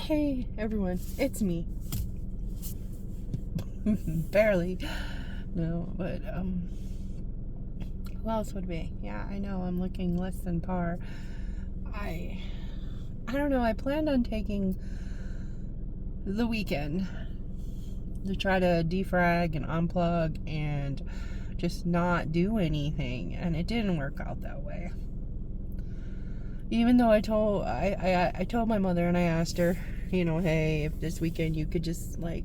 Hey everyone, it's me. Barely. No, but who else would be? Yeah, I know I'm looking less than par. I don't know, I planned on taking the weekend to try to defrag and unplug and just not do anything, and it didn't work out that way. Even though I told my mother, and I asked her, hey, if this weekend you could just not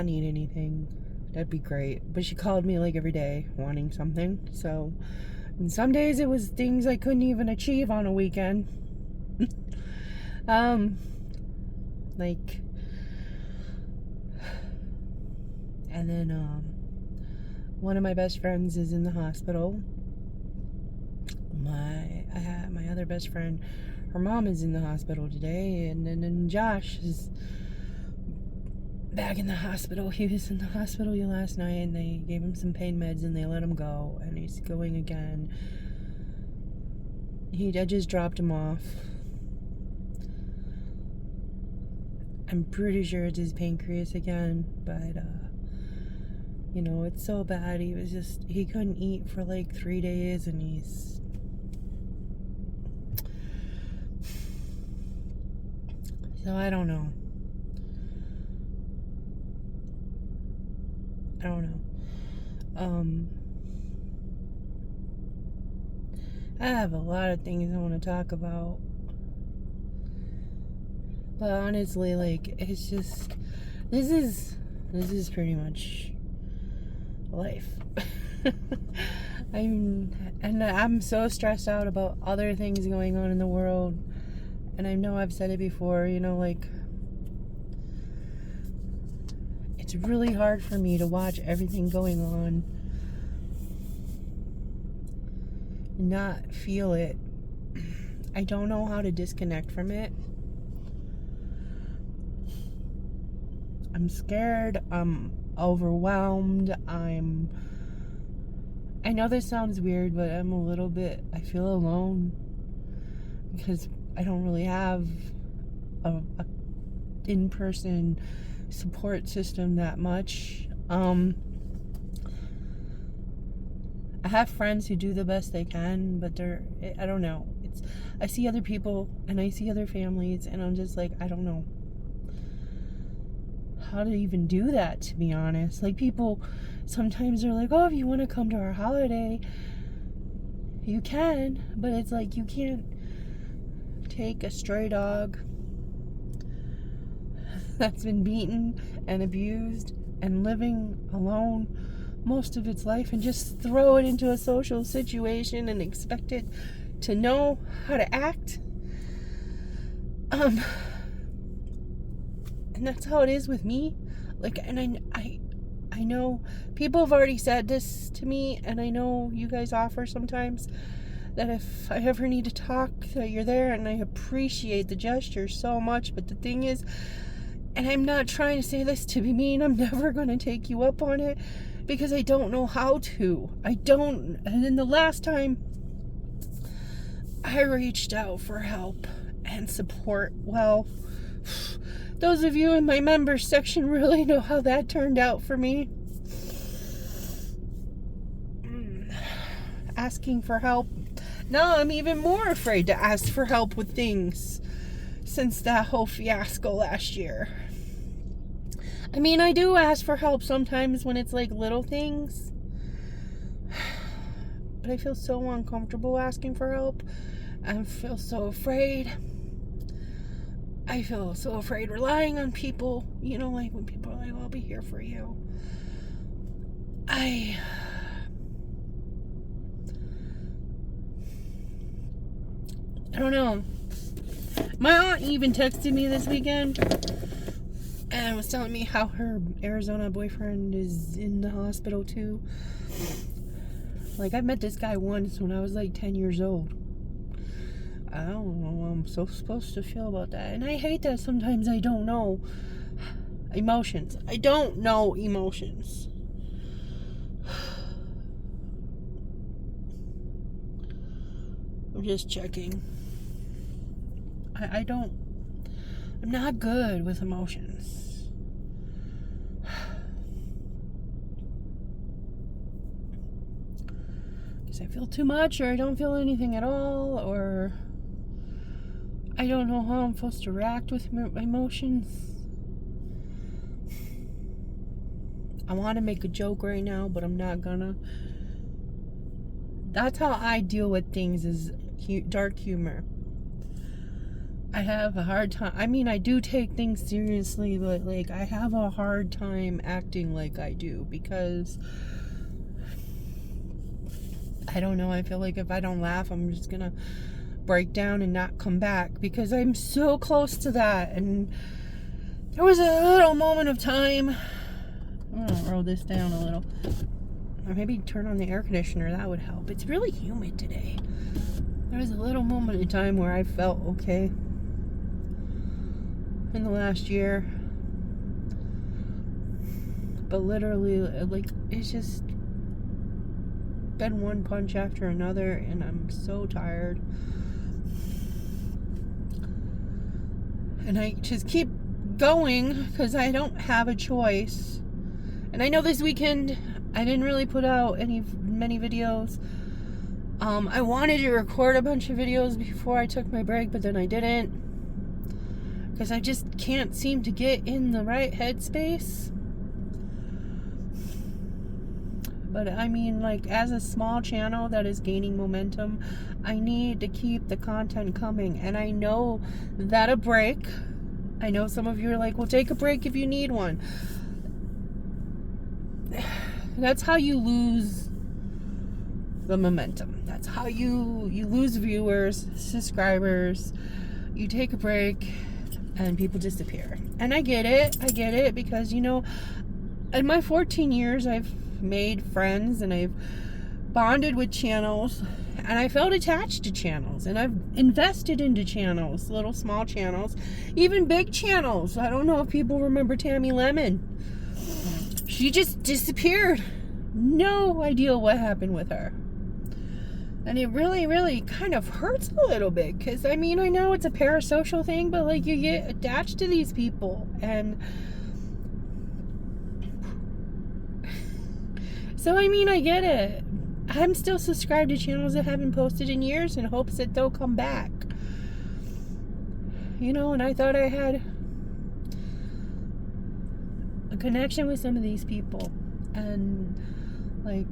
need anything, that'd be great. But she called me every day wanting something. So, and some days it was things I couldn't even achieve on a weekend. And then one of my best friends is in the hospital. My other best friend, her mom is in the hospital today, and then Josh is back in the hospital. He was in the hospital last night, and they gave him some pain meds, and they let him go, and he's going again. I just dropped him off. I'm pretty sure it's his pancreas again, but it's so bad. He couldn't eat for 3 days, and so I don't know. I have a lot of things I want to talk about. But honestly, it's just, this is pretty much life. I'm so stressed out about other things going on in the world. And I know I've said it before, it's really hard for me to watch everything going on, not feel it. I don't know how to disconnect from it. I'm scared. I'm overwhelmed. I know this sounds weird, but I feel alone because I don't really have a in-person support system that much. I have friends who do the best they can, but I don't know. I see other people and I see other families, and I'm just I don't know how to even do that, to be honest. People sometimes are oh, if you want to come to our holiday, you can, but it's you can't take a stray dog that's been beaten and abused and living alone most of its life and just throw it into a social situation and expect it to know how to act. And that's how it is with me. And I know people have already said this to me, and I know you guys offer sometimes that if I ever need to talk, that you're there, and I appreciate the gesture so much. But the thing is, and I'm not trying to say this to be mean, I'm never going to take you up on it because I don't know how to. And then the last time I reached out for help and support, well, those of you in my members section really know how that turned out for me. Asking for help. Now I'm even more afraid to ask for help with things since that whole fiasco last year. I mean, I do ask for help sometimes when it's little things, but I feel so uncomfortable asking for help. I feel so afraid. I feel so afraid relying on people, when people are I'll be here for you. I don't know. My aunt even texted me this weekend and was telling me how her Arizona boyfriend is in the hospital too. I met this guy once when I was 10 years old. I don't know how I'm so supposed to feel about that. And I hate that sometimes I don't know emotions. I don't know emotions. I'm just checking. I'm not good with emotions. Because I feel too much, or I don't feel anything at all, or I don't know how I'm supposed to react with my emotions. I want to make a joke right now, but I'm not gonna. That's how I deal with things, is dark humor. I have a hard time. I mean, I do take things seriously, but like I have a hard time acting like I do, because I don't know, I feel like if I don't laugh, I'm just gonna break down and not come back, because I'm so close to that. And there was a little moment of time. I'm gonna roll this down a little, or maybe turn on the air conditioner. That would help. It's really humid today. There was a little moment in time where I felt okay in the last year, but literally, like, it's just been one punch after another, and I'm so tired. And I just keep going because I don't have a choice. And I know this weekend I didn't really put out many videos. I wanted to record a bunch of videos before I took my break, but then I didn't, because I just can't seem to get in the right headspace. But I mean, like, as a small channel that is gaining momentum, I need to keep the content coming. And I know that a break, I know some of you are like, well, take a break if you need one. That's how you lose the momentum. That's how you lose viewers, subscribers. You take a break and people disappear. And I get it, because, you know, in my 14 years, I've made friends and I've bonded with channels, and I felt attached to channels, and I've invested into channels, little small channels, even big channels. I don't know if people remember Tammy Lemon. She just disappeared. No idea what happened with her. And it really, really kind of hurts a little bit, because, I mean, I know it's a parasocial thing, but, like, you get attached to these people. And so, I mean, I get it. I'm still subscribed to channels that haven't posted in years in hopes that they'll come back. You know, and I thought I had a connection with some of these people. And, like,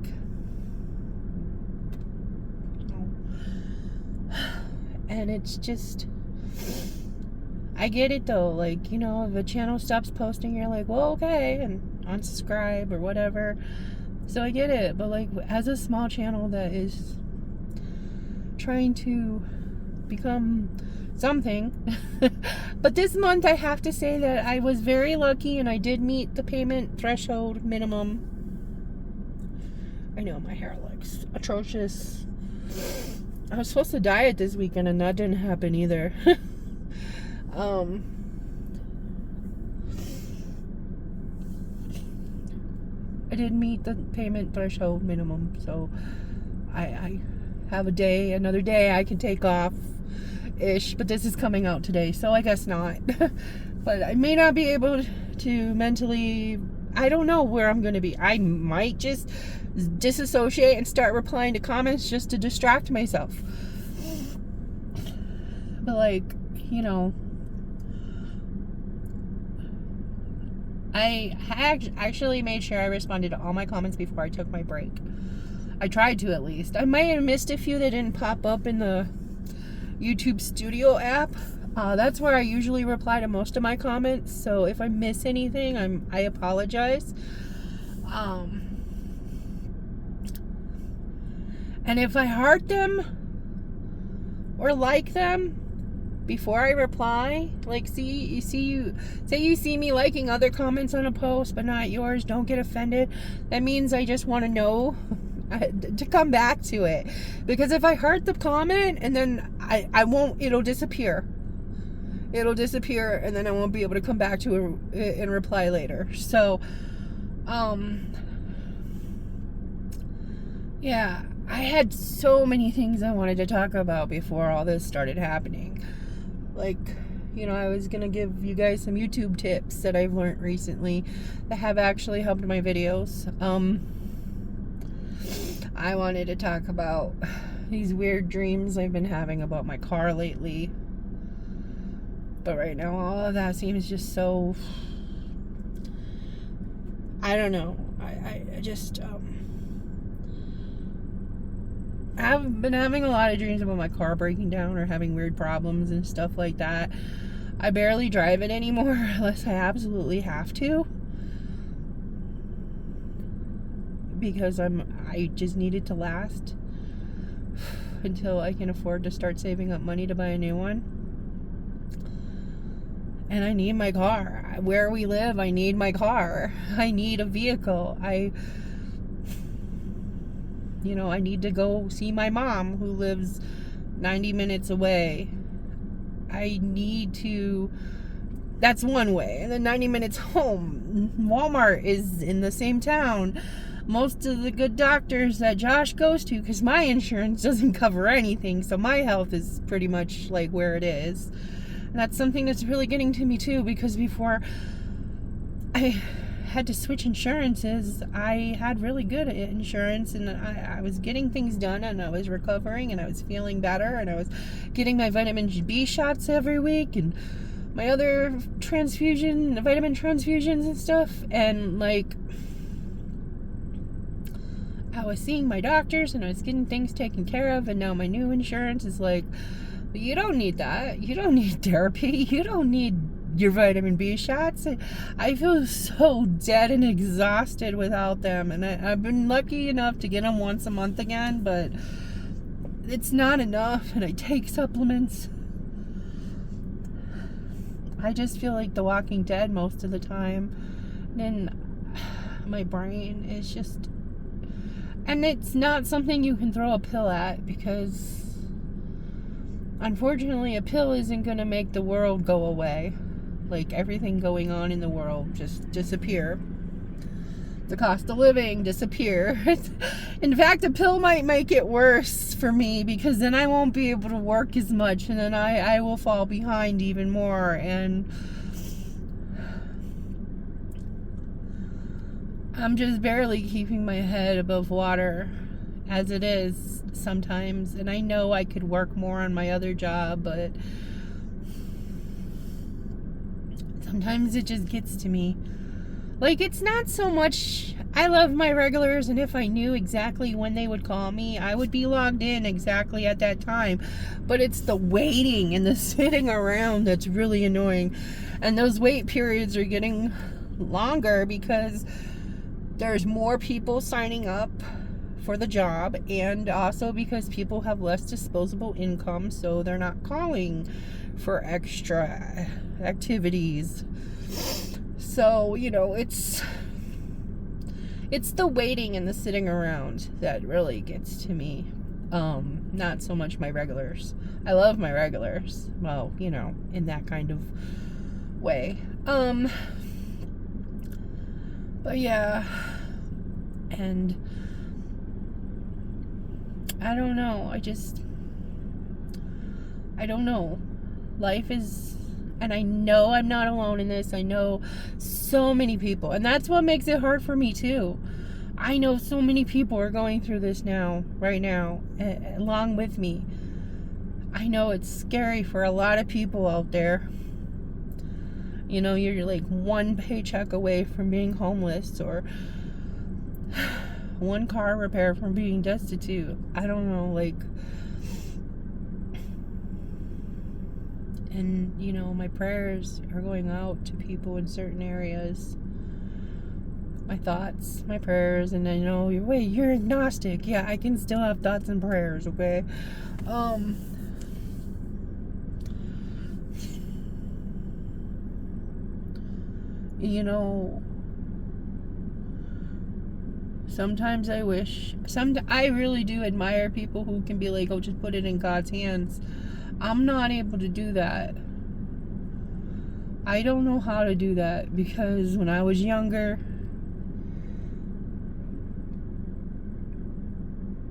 and it's just, I get it though, like, you know, if a channel stops posting, you're like, well, okay, and unsubscribe or whatever. So I get it, but, like, as a small channel that is trying to become something, but this month I have to say that I was very lucky, and I did meet the payment threshold minimum. I know my hair looks atrocious. I was supposed to diet this weekend, and that didn't happen either. I did meet the payment threshold minimum, so I have another day I can take off-ish, but this is coming out today, so I guess not. But I may not be able to mentally, I don't know where I'm going to be. I might just disassociate and start replying to comments just to distract myself. But, like, you know, I actually made sure I responded to all my comments before I took my break. I tried to, at least. I might have missed a few that didn't pop up in the YouTube Studio app. That's where I usually reply to most of my comments. So if I miss anything, I apologize. And if I heart them or like them before I reply, like, say you see me liking other comments on a post but not yours, don't get offended. That means I just want to know to come back to it. Because if I heart the comment and then I won't, it'll disappear, and then I won't be able to come back to it and reply later. So yeah, I had so many things I wanted to talk about before all this started happening. Like, you know, I was going to give you guys some YouTube tips that I've learned recently that have actually helped my videos. I wanted to talk about these weird dreams I've been having about my car lately. But right now, all of that seems just so... I don't know. I just... I've been having a lot of dreams about my car breaking down or having weird problems and stuff like that. I barely drive it anymore unless I absolutely have to. Because I just need it to last until I can afford to start saving up money to buy a new one. And I need my car. Where we live, I need my car. I need a vehicle. I need to go see my mom who lives 90 minutes away. I need to... That's one way. And then 90 minutes home. Walmart is in the same town. Most of the good doctors that Josh goes to, because my insurance doesn't cover anything, so my health is pretty much like where it is. And that's something that's really getting to me too, because before I had to switch insurances, I had really good insurance, and I was getting things done, and I was recovering, and I was feeling better, and I was getting my vitamin B shots every week, and my other vitamin transfusions and stuff, and like, I was seeing my doctors, and I was getting things taken care of, and now my new insurance is like, you don't need that, you don't need therapy, you don't need your vitamin B shots. I feel so dead and exhausted without them, and I've been lucky enough to get them once a month again, but it's not enough, and I take supplements. I just feel like the Walking Dead most of the time. Then my brain is just... And it's not something you can throw a pill at, because unfortunately a pill isn't going to make the world go away. Like, everything going on in the world just disappear. The cost of living disappear. In fact, a pill might make it worse for me, because then I won't be able to work as much, and then I will fall behind even more, and I'm just barely keeping my head above water as it is sometimes, and I know I could work more on my other job, but sometimes it just gets to me. Like, it's not so much... I love my regulars, and if I knew exactly when they would call me, I would be logged in exactly at that time. But it's the waiting and the sitting around that's really annoying. And those wait periods are getting longer because there's more people signing up for the job, and also because people have less disposable income, so they're not calling for extra activities. So, you know, it's the waiting and the sitting around that really gets to me. Not so much my regulars. I love my regulars. Well, you know, in that kind of way. But yeah. And I don't know. I don't know. Life is... And I know I'm not alone in this. I know so many people. And that's what makes it hard for me, too. I know so many people are going through this right now, along with me. I know it's scary for a lot of people out there. You know, you're like one paycheck away from being homeless, or one car repair from being destitute. I don't know, like... And, you know, my prayers are going out to people in certain areas. My thoughts, my prayers, and I know, wait, you're agnostic. Yeah, I can still have thoughts and prayers, okay? You know, sometimes I wish, I really do admire people who can be like, oh, just put it in God's hands. I'm not able to do that. I don't know how to do that, because when I was younger,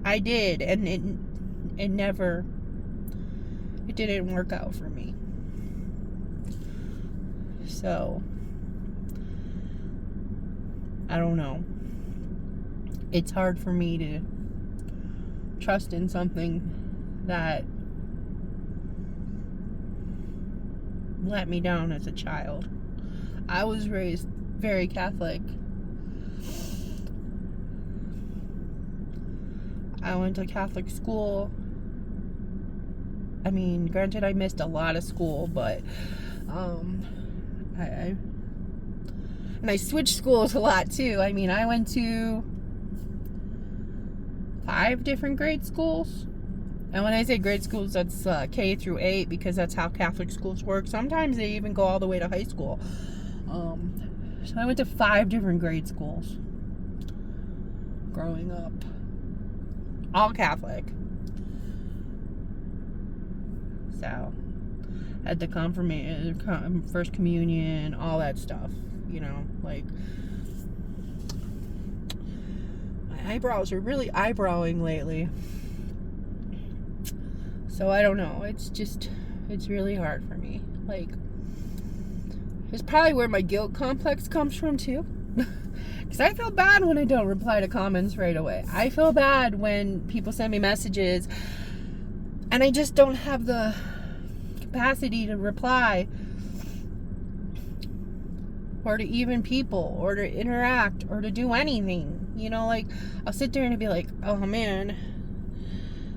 I did, and it never, it didn't work out for me. So, I don't know. It's hard for me to trust in something that let me down as a child. I was raised very Catholic. I went to Catholic school. I mean, granted, I missed a lot of school, but I switched schools a lot too. I mean, I went to 5 different grade schools. And when I say grade schools, that's K through 8, because that's how Catholic schools work. Sometimes they even go all the way to high school. So I went to 5 different grade schools growing up. All Catholic. So, had the confirmation, first communion, all that stuff. You know, like, my eyebrows are really eyebrowing lately. So I don't know. It's really hard for me. Like, it's probably where my guilt complex comes from too. Because I feel bad when I don't reply to comments right away. I feel bad when people send me messages and I just don't have the capacity to reply, or to even people, or to interact, or to do anything. You know, like, I'll sit there and be like, oh man,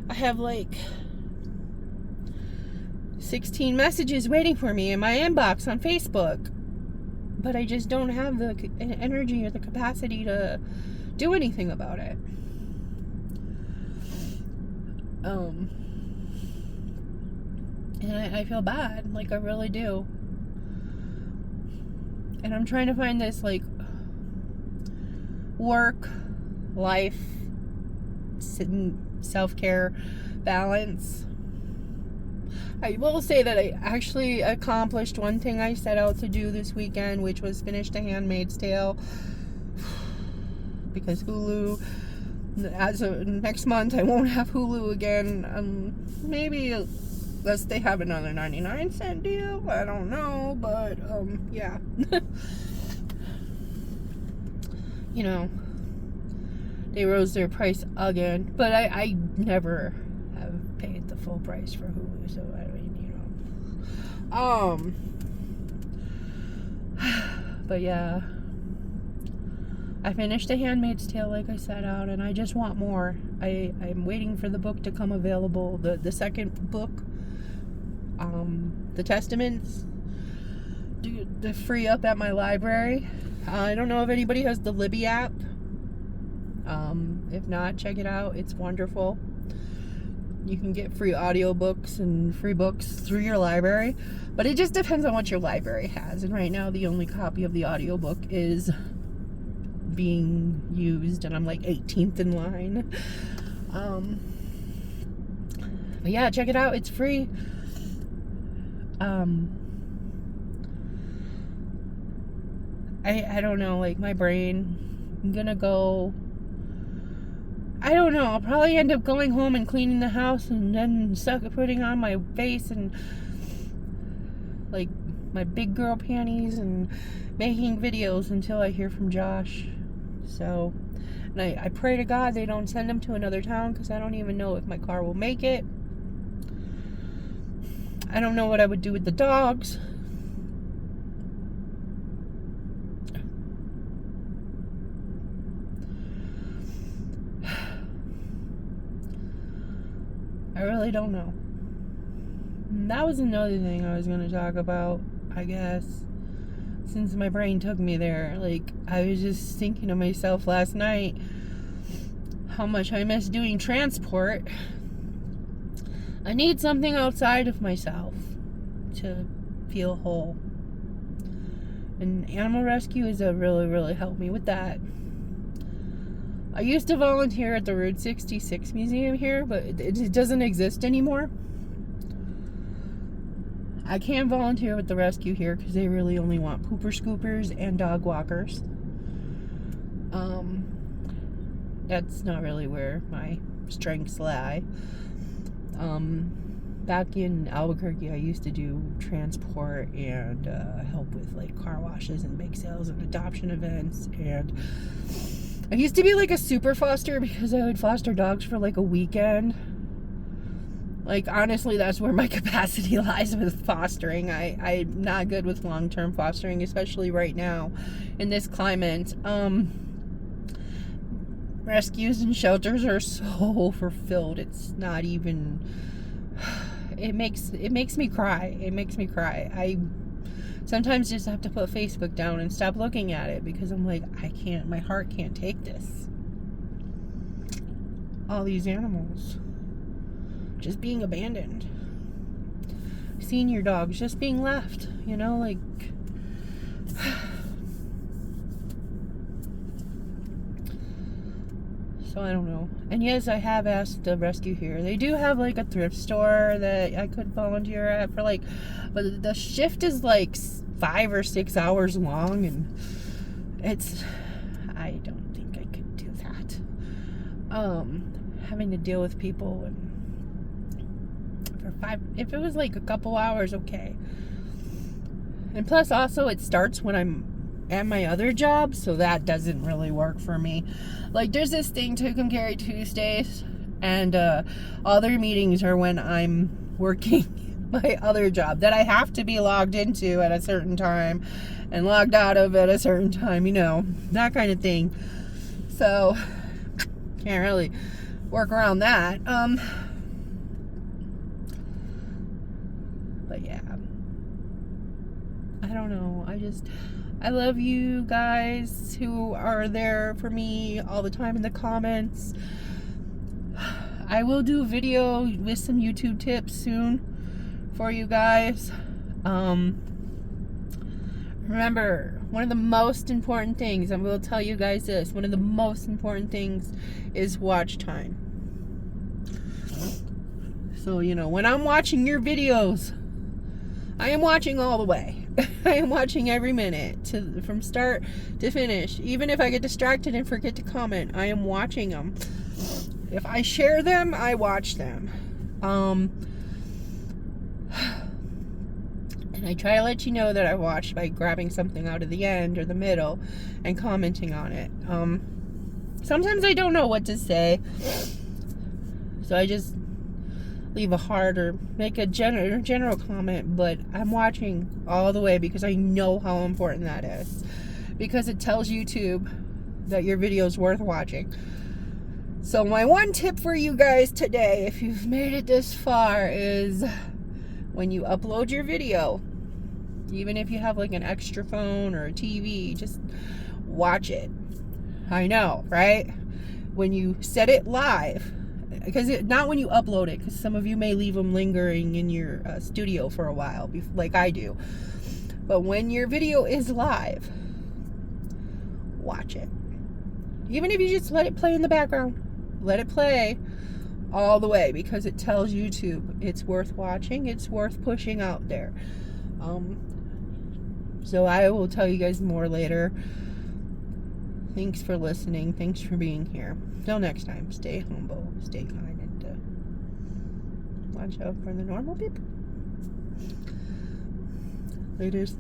I have like 16 messages waiting for me in my inbox on Facebook, but I just don't have the energy or the capacity to do anything about it. And I feel bad, like, I really do. And I'm trying to find this, like, work, life, self-care balance. I will say that I actually accomplished one thing I set out to do this weekend, which was finish The Handmaid's Tale. Because Hulu, as of next month, I won't have Hulu again. Maybe unless they have another 99-cent deal. I don't know, but yeah. You know, they rose their price again, but I never have paid the full price for Hulu, so I mean, you know. But yeah, I finished The Handmaid's Tale like I set out, and I just want more. I'm waiting for the book to come available, the second book, the Testaments, to free up at my library. I don't know if anybody has the Libby app. If not, check it out. It's wonderful. You can get free audiobooks and free books through your library, but it just depends on what your library has. And right now, the only copy of the audiobook is being used, and I'm like 18th in line. But yeah, check it out. It's free. I don't know, like, my brain, I'm gonna go, I don't know, I'll probably end up going home and cleaning the house, and then putting on my face and, like, my big girl panties, and making videos until I hear from Josh. So, and I pray to God they don't send him to another town, because I don't even know if my car will make it. I don't know what I would do with the dogs. I really don't know. And that was another thing I was going to talk about, I guess, since my brain took me there. Like, I was just thinking to myself last night how much I miss doing transport. I need something outside of myself to feel whole. And animal rescue has really helped me with that. I used to volunteer at the Route 66 museum here, but it doesn't exist anymore. I can't volunteer with the rescue here because they really only want pooper scoopers and dog walkers. That's not really where my strengths lie. Back in Albuquerque, I used to do transport and help with like car washes and bake sales and adoption events, and I used to be like a super foster because I would foster dogs for like a weekend. Like, honestly, that's where my capacity lies with fostering. I'm not good with long-term fostering, especially right now in this climate. Rescues and shelters are so overfilled. It's not even... It makes me cry. It makes me cry. I sometimes just have to put Facebook down and stop looking at it because I'm like, my heart can't take this. All these animals just being abandoned. Senior dogs just being left, like... So I don't know. And yes, I have asked the rescue here. They do have like a thrift store that I could volunteer at for like, but the shift is like 5 or 6 hours long, and I don't think I could do that. Having to deal with people and if it was like a couple hours, okay. And plus also it starts when I'm at my other job, so that doesn't really work for me. Like, there's this thing, Take 'em Carry Tuesdays, and all their meetings are when I'm working my other job that I have to be logged into at a certain time and logged out of at a certain time, that kind of thing. So can't really work around that. But yeah, I don't know. I love you guys who are there for me all the time in the comments. I will do a video with some YouTube tips soon for you guys. Remember, one of the most important things, I'm going to tell you guys this, one of the most important things is watch time. So, when I'm watching your videos, I am watching all the way. I am watching every minute from start to finish. Even if I get distracted and forget to comment, I am watching them. If I share them, I watch them. And I try to let you know that I watched by grabbing something out of the end or the middle and commenting on it. Sometimes I don't know what to say, so I just leave a heart or make a general comment, but I'm watching all the way because I know how important that is, because it tells YouTube that your video is worth watching. So my one tip for you guys today, if you've made it this far, is when you upload your video, even if you have like an extra phone or a TV, just watch it. I know, right? When you set it live, because not when you upload it, because some of you may leave them lingering in your studio for a while, like I do. But when your video is live, watch it. Even if you just let it play in the background, let it play all the way, because it tells YouTube it's worth watching, it's worth pushing out there. So I will tell you guys more later. Thanks for listening. Thanks for being here. Till next time, stay humble, stay kind, and watch out for the normal people. Laters.